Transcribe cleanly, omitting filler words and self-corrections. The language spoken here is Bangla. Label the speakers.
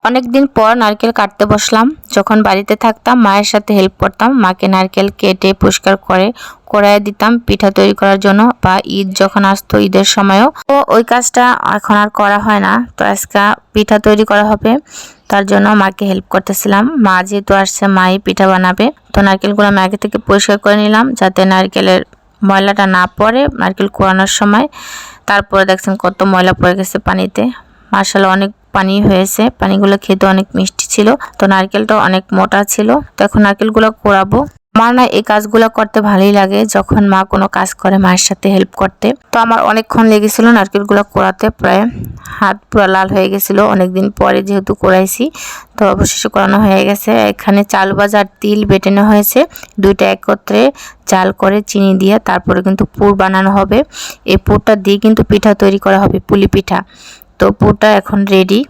Speaker 1: অনেক দিন পর নারকেল কাটতে বসলাম। যখন বাড়িতে থাকতাম মায়ের সাথে হেল্প করতাম, মাকে নারকেল কেটে পরিষ্কার করে কড়াইয়ে দিতাম পিঠা তৈরি করার জন্য, বা ঈদ যখন আসতো ঈদের সময়ও। তো ওই কাজটা এখন আর করা হয় না। তো আজকে পিঠা তৈরি করা হবে, তার জন্য মাকে হেল্প করতেছিলাম। মা যেহেতু আসছে মাই পিঠা বানাবে। তো নারকেলগুলো আমি আগে থেকে পরিষ্কার করে নিলাম যাতে নারকেলের ময়লাটা না পড়ে নারকেল কোড়ানোর সময়। তারপরে দেখছেন কত ময়লা পড়ে গেছে পানিতে। মাশাআল্লাহ অনেক পানি হয়েছে, পানিগুলো খেতে অনেক মিষ্টি ছিল। তো নারকেলটা অনেক মোটা ছিল। তো এখন নারকেলগুলো কোড়াবো। আমার না এই কাজগুলো করতে ভালোই লাগে, যখন মা কোনো কাজ করে মায়ের সাথে হেল্প করতে। তো আমার অনেকক্ষণ লেগেছিল নারকেলগুলো কোড়াতে, প্রায় হাত পুরো লাল হয়ে গেছিলো। অনেকদিন পরে যেহেতু কোড়াইছি, তো অবশেষে কোড়ানো হয়ে গেছে। এখানে চাল ভাজা আর তিল বেটে নেওয়া হয়েছে, দুইটা একত্রে জাল করে চিনি দিয়ে তারপরে কিন্তু পুর বানানো হবে। এই পুরটা দিয়ে কিন্তু পিঠা তৈরি করা হবে, পুলি পিঠা। তো পুরটা এখন রেডি।